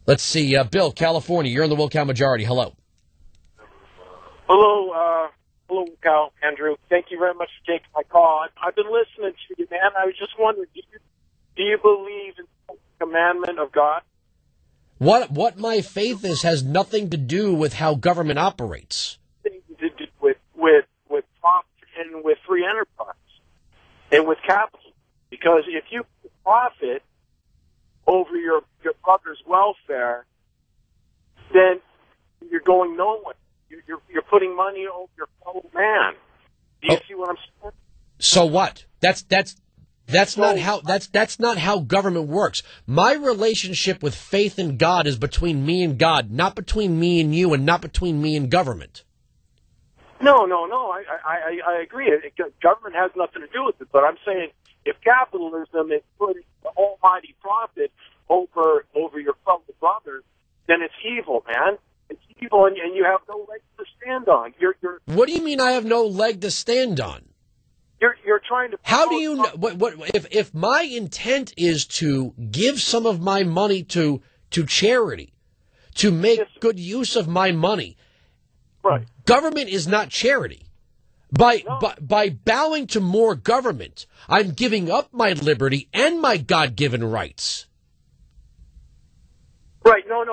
Let's see, Bill, California. You're in the Wilkow majority. Hello. Hello, Wilkow, Andrew. Thank you very much for taking my call. I've been listening to you, man. I was just wondering, do you believe in the commandment of God? What my faith is has nothing to do with how government operates. Things to do with profit and with free enterprise and with capital. Because if you profit over your brother's welfare, then you're going nowhere. You're putting money over your fellow man. Do you see what I'm saying? So what? That's not how government works. My relationship with faith in God is between me and God, not between me and you, and not between me and government. No. I agree. Government has nothing to do with it. But I'm saying if capitalism is putting the almighty profit over your fellow brothers, then it's evil, man. It's evil, and you have no leg to stand on. What do you mean I have no leg to stand on? You're trying to. How do you know? If my intent is to give some of my money to charity, to make good use of my money, right? Government is not charity. By bowing to more government, I'm giving up my liberty and my God-given rights. Right. No. And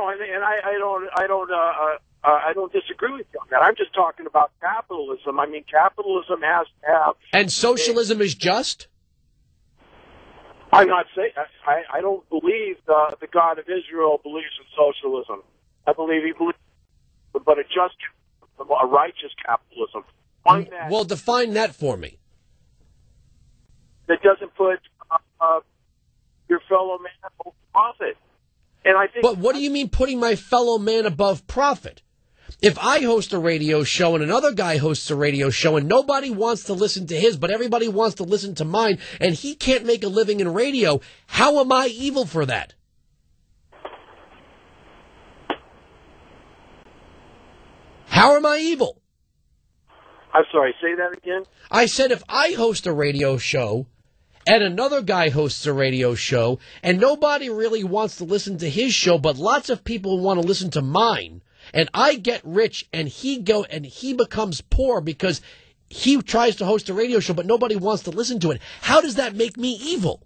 I don't disagree with you on that. I'm just talking about capitalism. I mean, capitalism has to have. And socialism is just? I'm not saying. I don't believe the God of Israel believes in socialism. I believe he believes, but a just, a righteous capitalism. Well, define that for me. That doesn't put your fellow man above profit. And I think. But what do you mean putting my fellow man above profit? If I host a radio show and another guy hosts a radio show and nobody wants to listen to his, but everybody wants to listen to mine, and he can't make a living in radio, how am I evil for that? How am I evil? I'm sorry, say that again? I said if I host a radio show and another guy hosts a radio show and nobody really wants to listen to his show, but lots of people want to listen to mine, and I get rich and he becomes poor because he tries to host a radio show, but nobody wants to listen to it. How does that make me evil?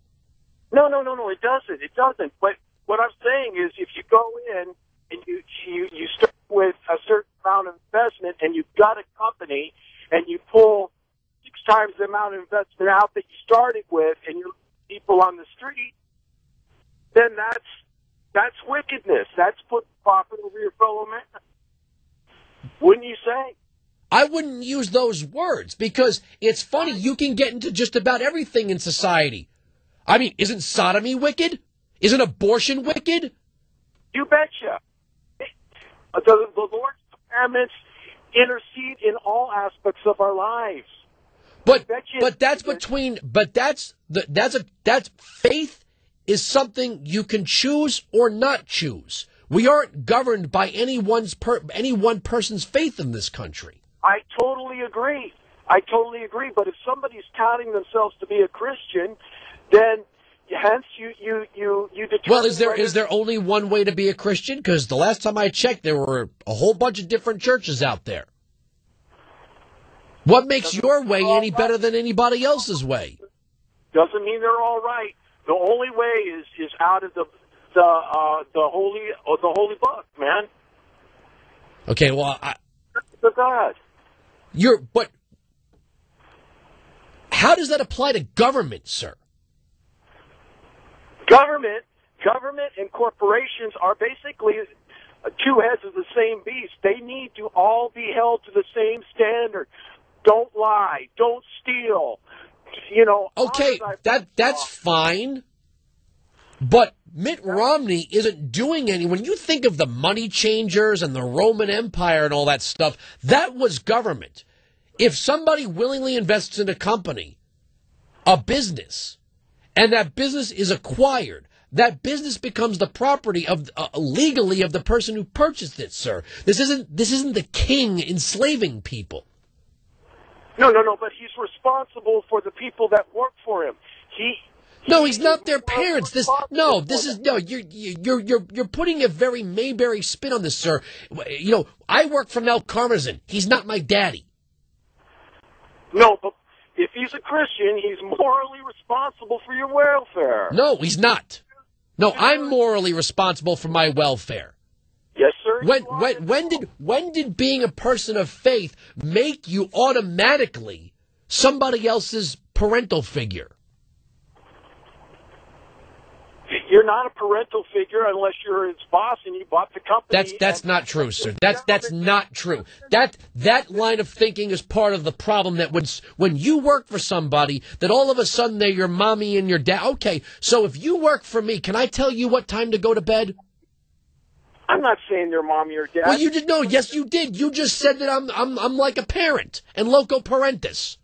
No, it doesn't. It doesn't. But what I'm saying is if you go in and you start with a certain amount of investment and you've got a company and you pull 6 times the amount of investment out that you started with and you're people on the street, then that's wickedness. That's putting profit over your fellow man. Wouldn't you say? I wouldn't use those words because it's funny. You can get into just about everything in society. I mean, isn't sodomy wicked? Isn't abortion wicked? You betcha. The Lord's commandments intercede in all aspects of our lives. But that's faith is something you can choose or not choose. We aren't governed by any one person's faith in this country. I totally agree. But if somebody's touting themselves to be a Christian, then hence you determine. Well, is there only one way to be a Christian? Because the last time I checked, there were a whole bunch of different churches out there. What makes your way any better than anybody else's way? Doesn't mean they're all right. The only way is out of the holy book, man. Okay, well, The God. But how does that apply to government, sir? Government and corporations are basically 2 heads of the same beast. They need to all be held to the same standard. Don't lie. Don't steal. Okay, that's fine. But Mitt Romney isn't doing any. When you think of the money changers and the Roman Empire and all that stuff, that was government. If somebody willingly invests in a company, a business, and that business is acquired, that business becomes the property of legally of the person who purchased it, sir. This isn't the king enslaving people. No, but he's responsible for the people that work for him. No, he's not their parents. This is you're putting a very Mayberry spin on this, sir. You know, I work for Mel Karmazin. He's not my daddy. No, but if he's a Christian, he's morally responsible for your welfare. No, he's not. No, I'm morally responsible for my welfare. Yes, sir. When did being a person of faith make you automatically somebody else's parental figure? You're not a parental figure unless you're his boss and you bought the company. That's not true, sir. That's not true. That line of thinking is part of the problem. That when you work for somebody, that all of a sudden they're your mommy and your dad. Okay, so if you work for me, can I tell you what time to go to bed? I'm not saying they're mommy or dad. Well, you did. No, yes, you did. You just said that I'm like a parent and loco parentis.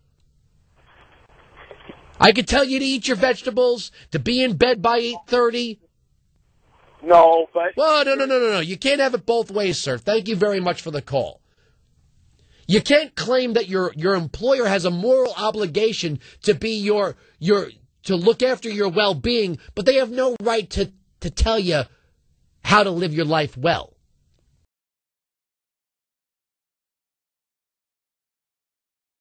I could tell you to eat your vegetables, to be in bed by 8:30. No, but... Well, no. You can't have it both ways, sir. Thank you very much for the call. You can't claim that your employer has a moral obligation to be to look after your well-being, but they have no right to tell you how to live your life well.